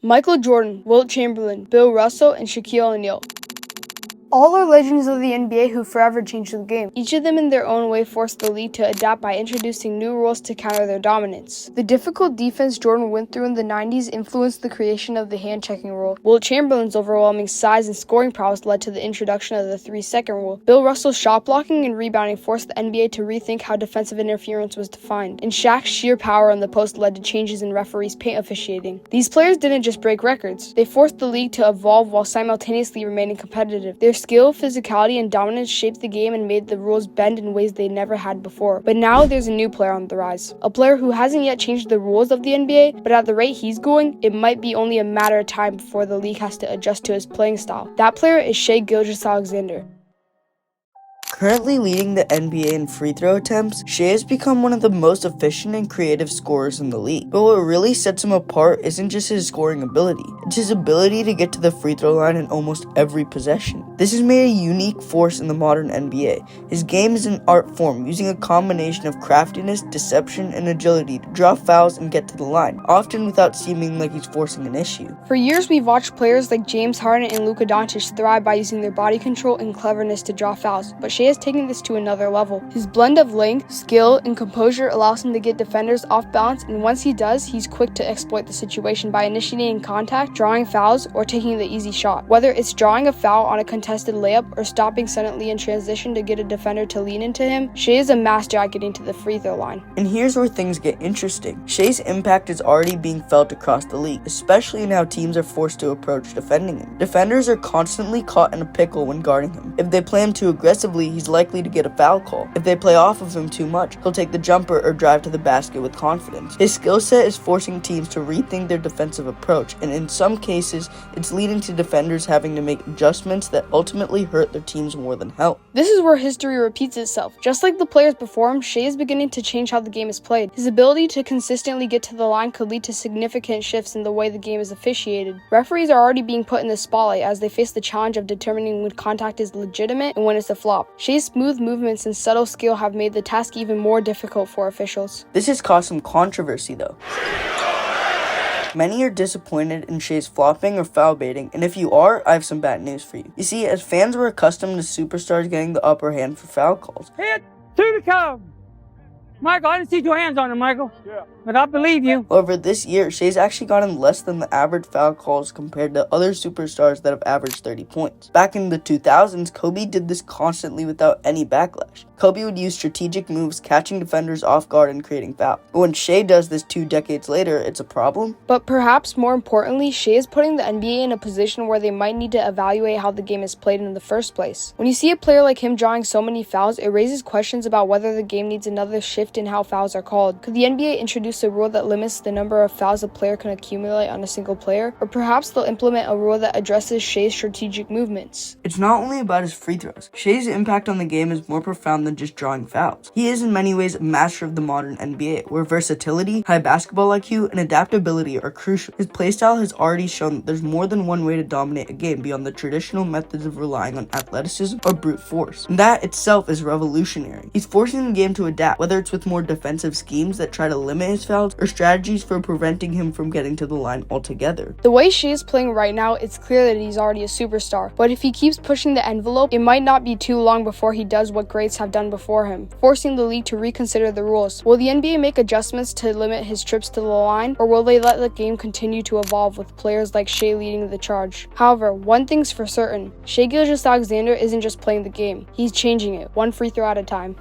Michael Jordan, Wilt Chamberlain, Bill Russell, and Shaquille O'Neal. All are legends of the NBA who forever changed the game. Each of them in their own way forced the league to adapt by introducing new rules to counter their dominance. The difficult defense Jordan went through in the 90s influenced the creation of the hand-checking rule. Wilt Chamberlain's overwhelming size and scoring prowess led to the introduction of the 3-second rule. Bill Russell's shot blocking and rebounding forced the NBA to rethink how defensive interference was defined. And Shaq's sheer power on the post led to changes in referees' paint officiating. These players didn't just break records. They forced the league to evolve while simultaneously remaining competitive. Their skill, physicality, and dominance shaped the game and made the rules bend in ways they never had before. But now there's a new player on the rise. A player who hasn't yet changed the rules of the NBA, but at the rate he's going, it might be only a matter of time before the league has to adjust to his playing style. That player is Shai Gilgeous-Alexander. Currently leading the NBA in free throw attempts, Shai has become one of the most efficient and creative scorers in the league. But what really sets him apart isn't just his scoring ability, it's his ability to get to the free throw line in almost every possession. This has made a unique force in the modern NBA. His game is an art form, using a combination of craftiness, deception, and agility to draw fouls and get to the line, often without seeming like he's forcing an issue. For years, we've watched players like James Harden and Luka Doncic thrive by using their body control and cleverness to draw fouls, but Shai has taken this to another level. His blend of length, skill, and composure allows him to get defenders off balance, and once he does, he's quick to exploit the situation by initiating contact, drawing fouls, or taking the easy shot. Whether it's drawing a foul on a contested layup or stopping suddenly in transition to get a defender to lean into him, Shai is a master at getting to the free throw line. And here's where things get interesting. Shai's impact is already being felt across the league, especially in how teams are forced to approach defending him. Defenders are constantly caught in a pickle when guarding him. If they play him too aggressively, he's likely to get a foul call. If they play off of him too much, he'll take the jumper or drive to the basket with confidence. His skill set is forcing teams to rethink their defensive approach, and in some cases, it's leading to defenders having to make adjustments that ultimately hurt their teams more than help. This is where history repeats itself. Just like the players before him, Shai is beginning to change how the game is played. His ability to consistently get to the line could lead to significant shifts in the way the game is officiated. Referees are already being put in the spotlight as they face the challenge of determining when contact is legitimate and when it's a flop. Shai's smooth movements and subtle skill have made the task even more difficult for officials. This has caused some controversy though. Many are disappointed in Shai's flopping or foul baiting, and if you are, I have some bad news for you. You see, as fans were accustomed to superstars getting the upper hand for foul calls. Hit to the cup. Michael, I didn't see your hands on him, Michael. Yeah. But I believe you. However, this year, Shai's actually gotten less than the average foul calls compared to other superstars that have averaged 30 points. Back in the 2000s, Kobe did this constantly without any backlash. Kobe would use strategic moves, catching defenders off guard and creating fouls. But when Shai does this 2 decades later, it's a problem. But perhaps more importantly, Shai is putting the NBA in a position where they might need to evaluate how the game is played in the first place. When you see a player like him drawing so many fouls, it raises questions about whether the game needs another shift in how fouls are called. Could the NBA introduce a rule that limits the number of fouls a player can accumulate on a single player? Or perhaps they'll implement a rule that addresses Shai's strategic movements. It's not only about his free throws. Shai's impact on the game is more profound than just drawing fouls. He is in many ways a master of the modern NBA, where versatility, high basketball IQ, and adaptability are crucial. His playstyle has already shown that there's more than one way to dominate a game beyond the traditional methods of relying on athleticism or brute force. And that itself is revolutionary. He's forcing the game to adapt, whether it's with more defensive schemes that try to limit his fouls or strategies for preventing him from getting to the line altogether. The way Shai is playing right now, it's clear that he's already a superstar. But if he keeps pushing the envelope, it might not be too long before he does what greats have done before him, forcing the league to reconsider the rules. Will the NBA make adjustments to limit his trips to the line, or will they let the game continue to evolve with players like Shai leading the charge? However, one thing's for certain, Shai Gilgeous-Alexander isn't just playing the game, he's changing it, one free throw at a time.